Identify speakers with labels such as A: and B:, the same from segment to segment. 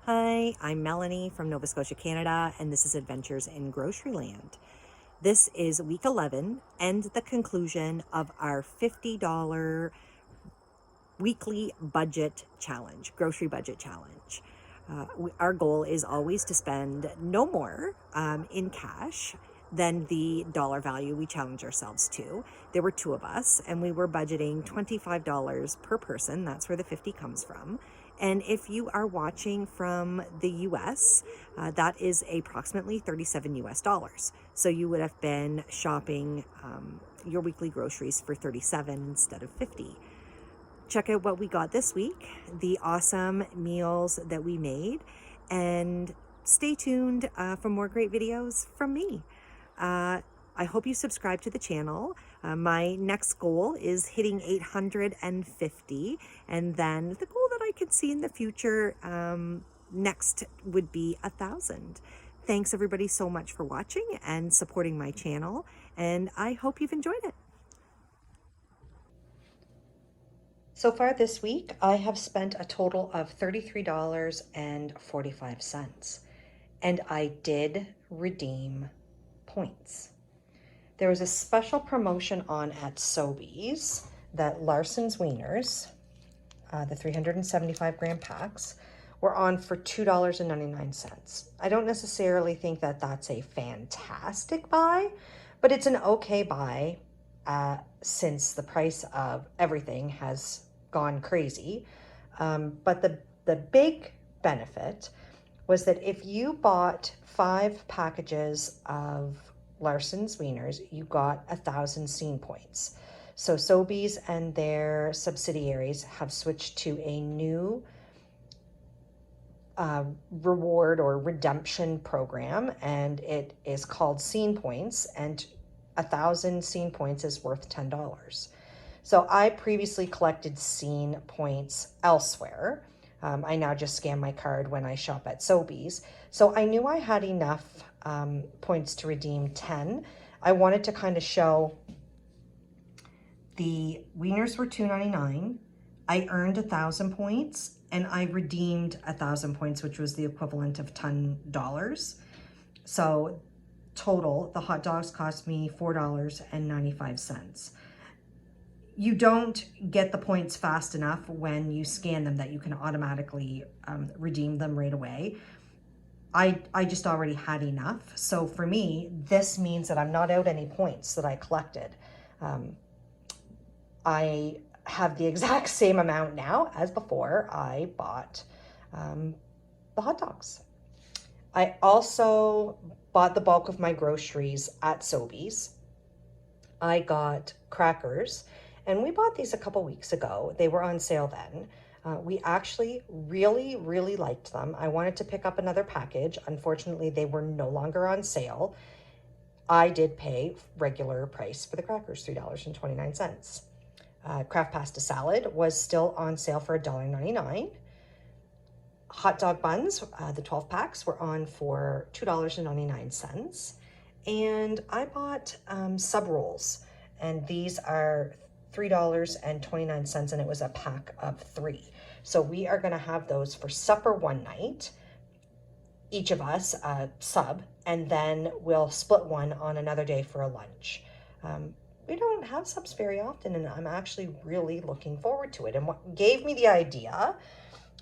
A: Hi, I'm Melanie from Nova Scotia, Canada, and this is Adventures in Grocery Land. This is week 11 and the conclusion of our $50 weekly budget challenge, grocery budget challenge. Our goal is always to spend no more in cash than the dollar value we challenge ourselves to. There were two of us, and we were budgeting $25 per person. That's where the 50 comes from. And if you are watching from the US, that is approximately 37 US dollars. So you would have been shopping your weekly groceries for 37 instead of 50. Check out what we got this week, the awesome meals that we made, and stay tuned for more great videos from me. I hope you subscribe to the channel. My next goal is hitting 850, and then the goal that I could see in the future next would be 1,000. Thanks everybody so much for watching and supporting my channel, and I hope you've enjoyed it. So far this week, I have spent a total of $33.45, and I did redeem points. There was a special promotion on at Sobeys that Larson's Wieners, the 375 gram packs, were on for $2.99. I don't necessarily think that that's a fantastic buy, but it's an okay buy since the price of everything has gone crazy. But the big benefit was that if you bought 5 packages of Larson's Wieners, you got 1,000 scene points. So Sobeys and their subsidiaries have switched to a new reward or redemption program, and it is called Scene Points, and 1,000 Scene Points is worth $10. So I previously collected Scene Points elsewhere. I now just scan my card when I shop at Sobeys. So I knew I had enough points to redeem 10. I wanted to kind of show the Wieners were $2.99. I earned 1,000 points, and I redeemed 1,000 points, which was the equivalent of $10. So total, the hot dogs cost me $4.95. You don't get the points fast enough when you scan them that you can automatically redeem them right away. I just already had enough. So for me, this means that I'm not out any points that I collected. I have the exact same amount now as before I bought the hot dogs. I also bought the bulk of my groceries at Sobeys. I got crackers, and we bought these a couple weeks ago. They were on sale then. We actually really liked them. I wanted to pick up another package. Unfortunately, they were no longer on sale. I did pay regular price for the crackers, $3.29. Kraft pasta salad was still on sale for $1.99. Hot dog buns, the 12 packs, were on for $2.99. And I bought sub rolls, and these are $3.29, and it was a pack of 3. So we are going to have those for supper one night, each of us a sub, and then we'll split one on another day for a lunch. We don't have subs very often, and I'm actually really looking forward to it. And what gave me the idea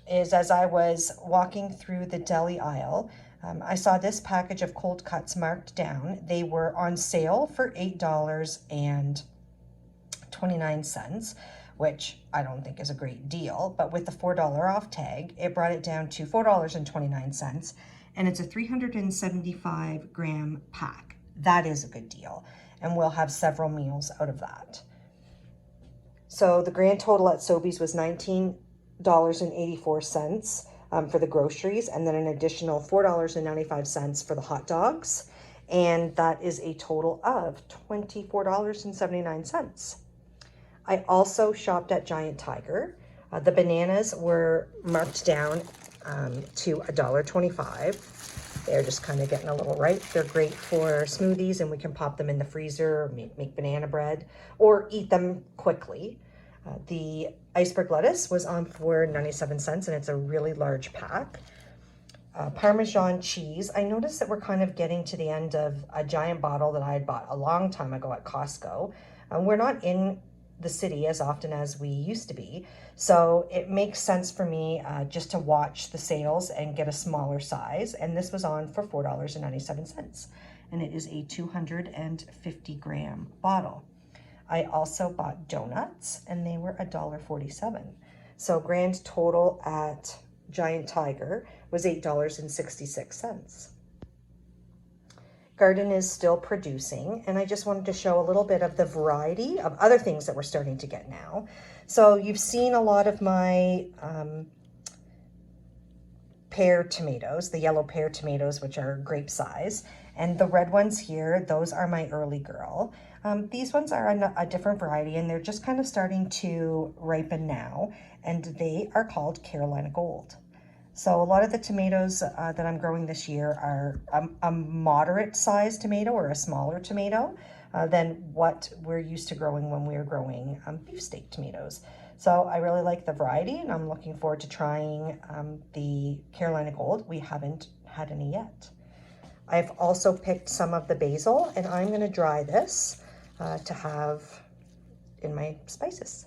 A: is, as I was walking through the deli aisle, I saw this package of cold cuts marked down. They were on sale for $8.29, which I don't think is a great deal, but with the $4 off tag, it brought it down to $4.29, and it's a 375 gram pack. That is a good deal, and we'll have several meals out of that. So the grand total at Sobeys was $19.84 for the groceries, and then an additional $4.95 for the hot dogs, and that is a total of $24.79. I also shopped at Giant Tiger. The bananas were marked down to $1.25. They're just kind of getting a little ripe. They're great for smoothies, and we can pop them in the freezer, or make banana bread, or eat them quickly. The iceberg lettuce was on for 97 cents, and it's a really large pack. Parmesan cheese. I noticed that we're kind of getting to the end of a giant bottle that I had bought a long time ago at Costco. We're not in the city as often as we used to be, so it makes sense for me just to watch the sales and get a smaller size. And this was on for $4.97, and it is a 250-gram bottle. I also bought donuts, and they were $1.47. So grand total at Giant Tiger was $8.66. Garden is still producing, and I just wanted to show a little bit of the variety of other things that we're starting to get now. So you've seen a lot of my pear tomatoes, the yellow pear tomatoes, which are grape size, and the red ones here, those are my early girl. These ones are a different variety, and they're just kind of starting to ripen now, and they are called Carolina Gold. So a lot of the tomatoes that I'm growing this year are a moderate sized tomato or a smaller tomato than what we're used to growing when we were growing beefsteak tomatoes. So I really like the variety, and I'm looking forward to trying the Carolina Gold. We haven't had any yet. I've also picked some of the basil, and I'm going to dry this to have in my spices.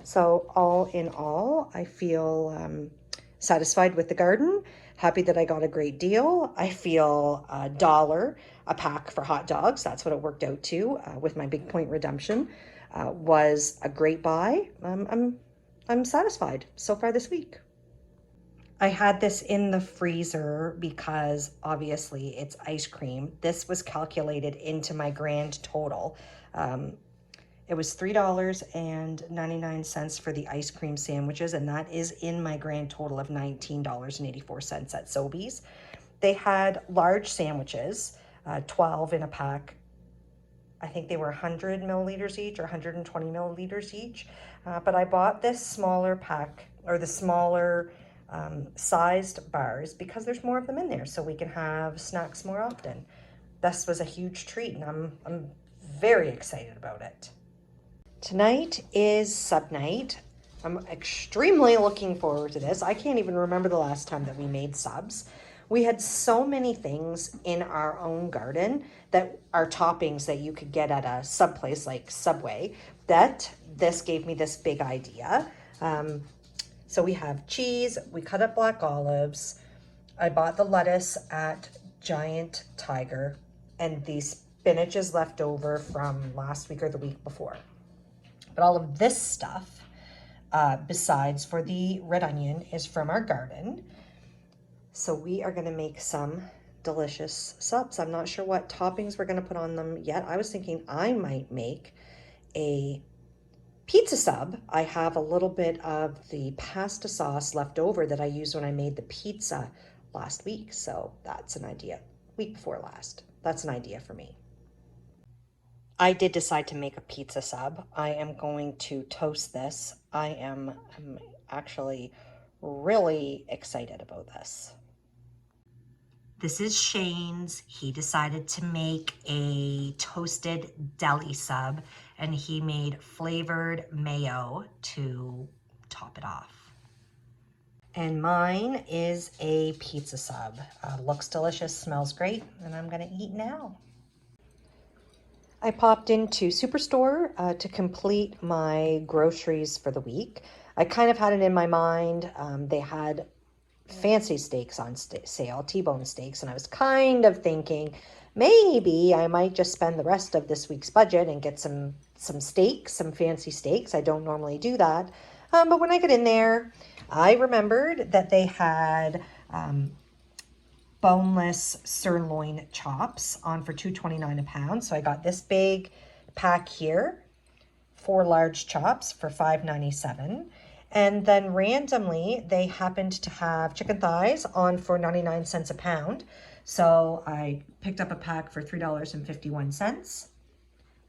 A: So all in all, I feel satisfied with the garden, happy that I got a great deal. I feel $1 a pack for hot dogs. That's what it worked out to with my big point redemption. Was a great buy. I'm satisfied so far this week. I had this in the freezer because obviously it's ice cream. This was calculated into my grand total. It was $3.99 for the ice cream sandwiches, and that is in my grand total of $19.84 at Sobeys. They had large sandwiches, 12 in a pack. I think they were 100 milliliters each or 120 milliliters each. But I bought this smaller pack, or the smaller sized bars, because there's more of them in there, so we can have snacks more often. This was a huge treat, and I'm very excited about it. Tonight is sub night. I'm extremely looking forward to this. I can't even remember the last time that we made subs. We had so many things in our own garden that are toppings that you could get at a sub place like Subway, that this gave me this big idea. So we have cheese, we cut up black olives. I bought the lettuce at Giant Tiger, and the spinach is left over from last week or the week before. But all of this stuff, besides for the red onion, is from our garden. So we are gonna make some delicious subs. I'm not sure what toppings we're gonna put on them yet. I was thinking I might make a pizza sub. I have a little bit of the pasta sauce left over that I used when I made the pizza last week. So that's an idea. Week before last. That's an idea for me. I did decide to make a pizza sub. I am going to toast this. I'm actually really excited about this. This is Shane's. He decided to make a toasted deli sub, and he made flavored mayo to top it off. And mine is a pizza sub. Looks delicious, smells great, and I'm gonna eat now. I popped into Superstore to complete my groceries for the week. I kind of had it in my mind. They had fancy steaks on sale, T-bone steaks, and I was kind of thinking maybe I might just spend the rest of this week's budget and get some steaks, some fancy steaks. I don't normally do that. But when I got in there, I remembered that they had boneless sirloin chops on for $2.29 a pound. So I got this big pack here, 4 large chops for $5.97. And then randomly, they happened to have chicken thighs on for 99 cents a pound. So I picked up a pack for $3.51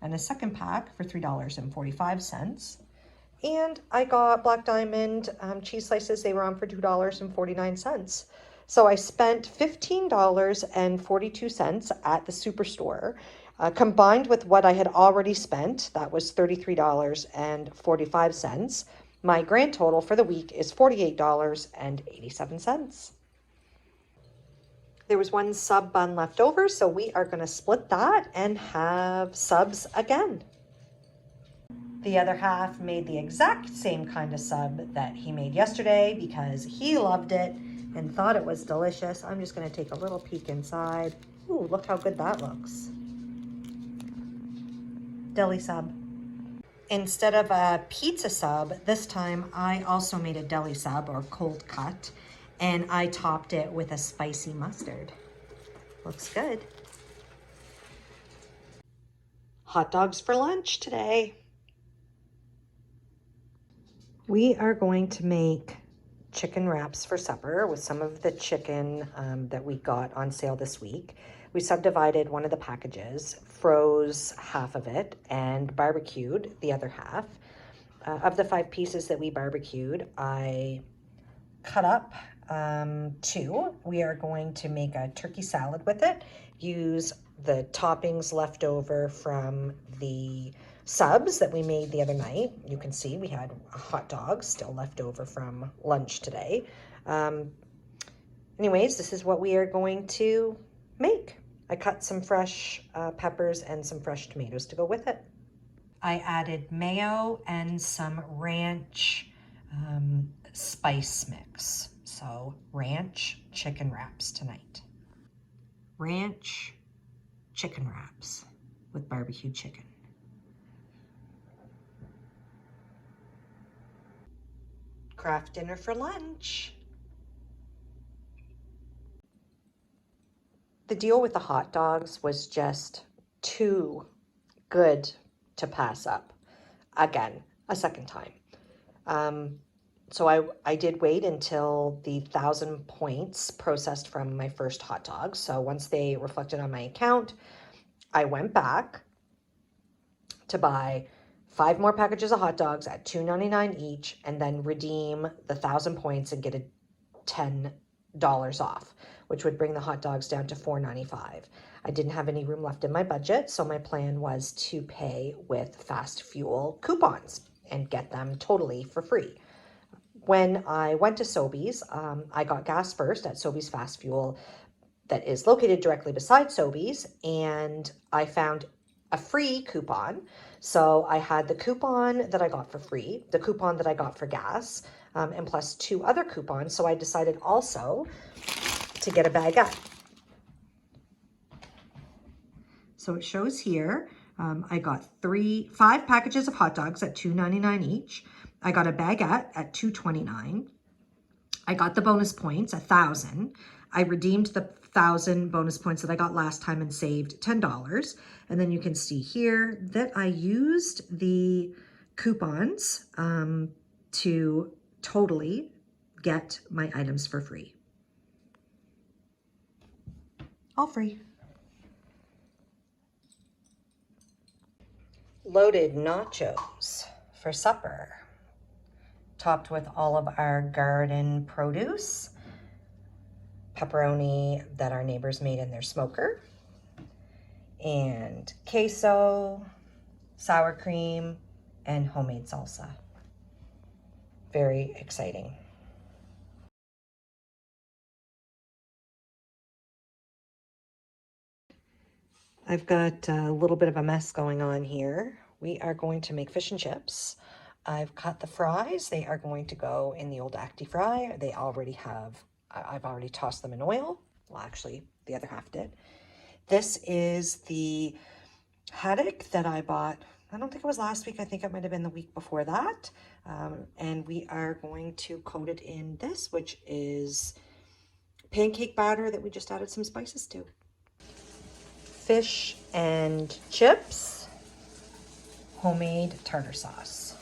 A: and a second pack for $3.45. And I got Black Diamond cheese slices. They were on for $2.49. So I spent $15.42 at the Superstore. Combined with what I had already spent, that was $33.45. My grand total for the week is $48.87. There was one sub bun left over, so we are gonna split that and have subs again. The other half made the exact same kind of sub that he made yesterday because he loved it and thought it was delicious. I'm just gonna take a little peek inside. Ooh, look how good that looks. Deli sub. Instead of a pizza sub, this time I also made a deli sub or cold cut, and I topped it with a spicy mustard. Looks good. Hot dogs for lunch today. We are going to make chicken wraps for supper with some of the chicken that we got on sale this week. We subdivided one of the packages, froze half of it, and barbecued the other half. Of the 5 pieces that we barbecued, I cut up 2. We are going to make a turkey salad with it, use the toppings left over from the subs that we made the other night. You can see we had a hot dog still left over from lunch today. Anyways, this is what we are going to make. I cut some fresh peppers and some fresh tomatoes to go with it. I added mayo and some ranch spice mix. So ranch chicken wraps tonight. Ranch chicken wraps with barbecued chicken. Craft dinner for lunch. The deal with the hot dogs was just too good to pass up again, a second time. So I did wait until the 1,000 points processed from my first hot dog. So once they reflected on my account, I went back to buy 5 more packages of hot dogs at $2.99 each, and then redeem the 1,000 points and get a $10 off, which would bring the hot dogs down to $4.95. I didn't have any room left in my budget, so my plan was to pay with fast fuel coupons and get them totally for free. When I went to Sobeys, I got gas first at Sobeys Fast Fuel that is located directly beside Sobeys, and I found a free coupon. So I had the coupon that I got for free, the coupon that I got for gas, and plus 2 other coupons. So I decided also to get a baguette. So it shows here, I got 5 packages of hot dogs at $2.99 each. I got a baguette at $2.29. I got the bonus points, 1,000. I redeemed the 1,000 bonus points that I got last time and saved $10. And then you can see here that I used the coupons to totally get my items for free. All free. Loaded nachos for supper, topped with all of our garden produce, pepperoni that our neighbors made in their smoker, and queso, sour cream, and homemade salsa. Very exciting. I've got a little bit of a mess going on here. We are going to make fish and chips. I've cut the fries. They are going to go in the old Acti fry. They already have, I've already tossed them in oil. Well, actually, the other half did. This is the haddock that I bought. I don't think it was last week. I think it might have been the week before that. And we are going to coat it in this, which is pancake batter that we just added some spices to. Fish and chips, homemade tartar sauce.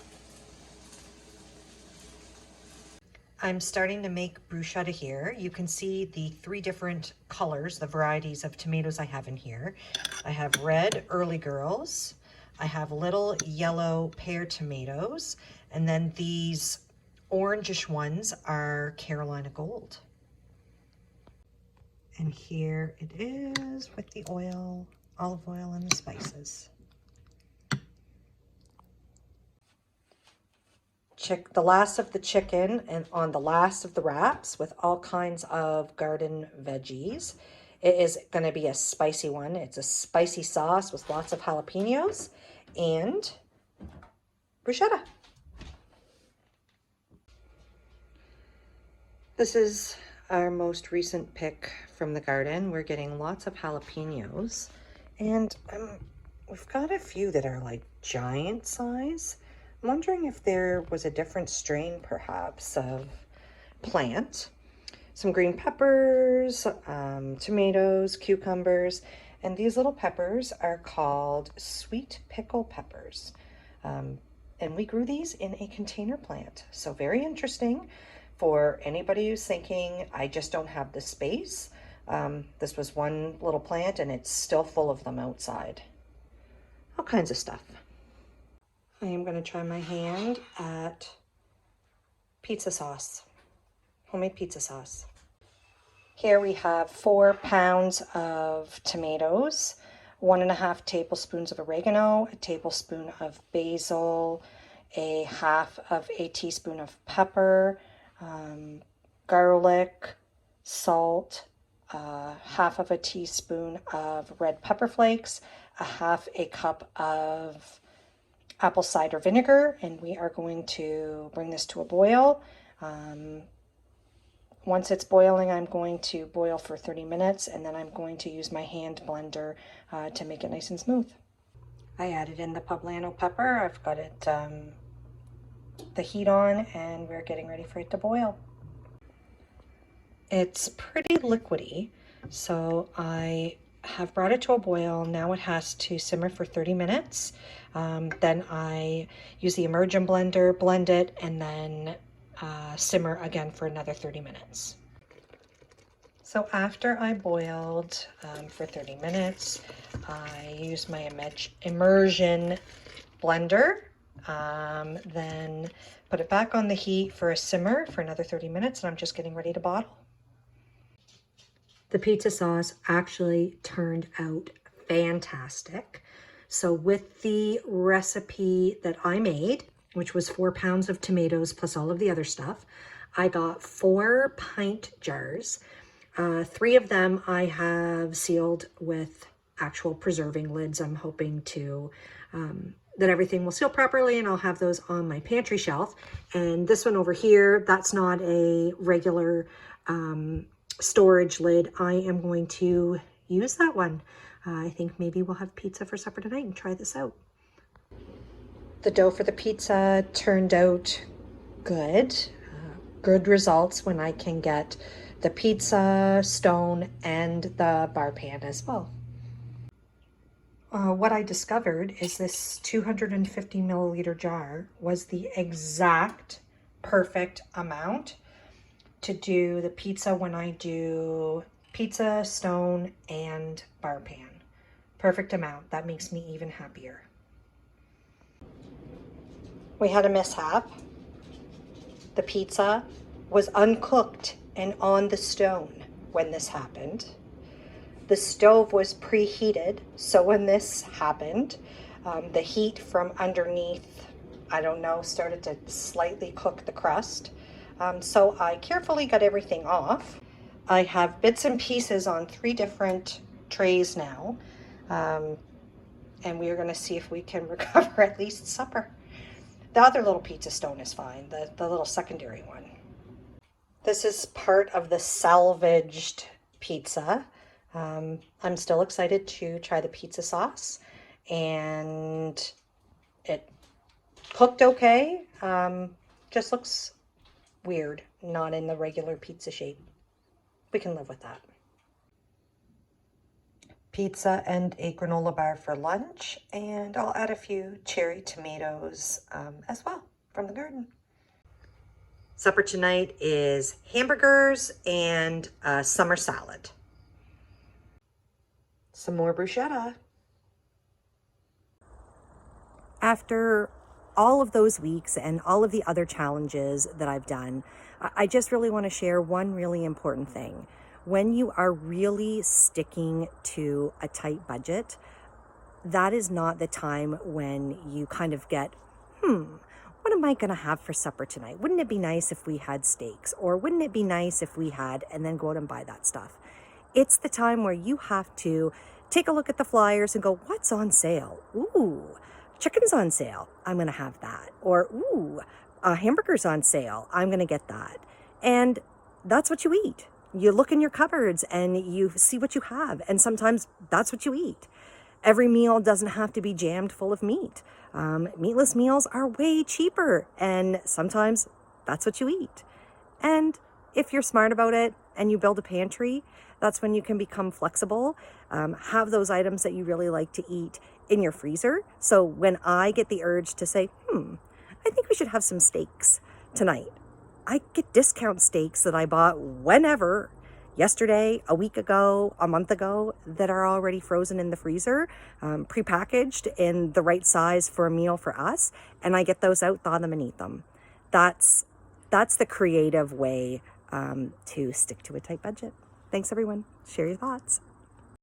A: I'm starting to make bruschetta here. You can see the 3 different colors, the varieties of tomatoes I have in here. I have red early girls, I have little yellow pear tomatoes, and then these orangish ones are Carolina Gold. And here it is with the oil, olive oil, and the spices. the last of the chicken and on the last of the wraps with all kinds of garden veggies. It is going to be a spicy one. It's a spicy sauce with lots of jalapenos and bruschetta. This is our most recent pick from the garden. We're getting lots of jalapenos, and we've got a few that are like giant size. I'm wondering if there was a different strain perhaps of plant. Some green peppers, tomatoes, cucumbers, and these little peppers are called sweet pickle peppers. And we grew these in a container plant. So very interesting for anybody who's thinking, I just don't have the space. This was one little plant and it's still full of them outside. All kinds of stuff. I am going to try my hand at pizza sauce, homemade pizza sauce. Here we have 4 pounds of tomatoes, 1.5 tablespoons of oregano, a tablespoon of basil, a half of a teaspoon of pepper, garlic, salt, half of a teaspoon of red pepper flakes, a half a cup of apple cider vinegar, and we are going to bring this to a boil. Once it's boiling, I'm going to boil for 30 minutes, and then I'm going to use my hand blender to make it nice and smooth. I added in the poblano pepper. I've got it the heat on, and we're getting ready for it to boil. It's pretty liquidy, so I have brought it to a boil. Now it has to simmer for 30 minutes. Then I use the immersion blender, blend it, and then simmer again for another 30 minutes. So after I boiled for 30 minutes, I used my immersion blender, then put it back on the heat for a simmer for another 30 minutes, and I'm just getting ready to bottle. The pizza sauce actually turned out fantastic. So with the recipe that I made, which was 4 pounds of tomatoes plus all of the other stuff, I got 4 pint jars. 3 of them I have sealed with actual preserving lids. I'm hoping to that everything will seal properly, and I'll have those on my pantry shelf. And this one over here, that's not a regular storage lid. I am going to use that one. I think maybe we'll have pizza for supper tonight and try this out. The dough for the pizza turned out good. Good results when I can get the pizza stone and the bar pan as well. What I discovered is this 250 milliliter jar was the exact perfect amount to do the pizza when I do pizza, stone, and bar pan. Perfect amount. That makes me even happier. We had a mishap. The pizza was uncooked and on the stone when this happened. The stove was preheated, so when this happened, the heat from underneath, I don't know, started to slightly cook the crust. So I carefully got everything off. I have bits and pieces on 3 different trays now, and we are going to see if we can recover at least supper. The other little pizza stone is fine, the little secondary one. This is part of the salvaged pizza. I'm still excited to try the pizza sauce, and it cooked okay. Just looks weird, not in the regular pizza shape. We can live with that. Pizza and a granola bar for lunch, and I'll add a few cherry tomatoes as well from the garden. Supper tonight is hamburgers and a summer salad. Some more bruschetta. After all of those weeks and all of the other challenges that I've done, I just really want to share one really important thing. When you are really sticking to a tight budget, that is not the time when you kind of get, what am I going to have for supper tonight? Wouldn't it be nice if we had steaks? Or wouldn't it be nice if we had, and then go out and buy that stuff? It's the time where you have to take a look at the flyers and go, what's on sale? Ooh, chicken's on sale. I'm going to have that. Or, ooh, hamburger's on sale. I'm going to get that. And that's what you eat. You look in your cupboards and you see what you have. And sometimes that's what you eat. Every meal doesn't have to be jammed full of meat. Meatless meals are way cheaper. And sometimes that's what you eat. And if you're smart about it and you build a pantry, that's when you can become flexible. Have those items that you really like to eat in your freezer. So when I get the urge to say, I think we should have some steaks tonight, I get discount steaks that I bought whenever, yesterday, a week ago, a month ago, that are already frozen in the freezer, prepackaged in the right size for a meal for us. And I get those out, thaw them, and eat them. That's the creative way to stick to a tight budget. Thanks, everyone. Share your thoughts.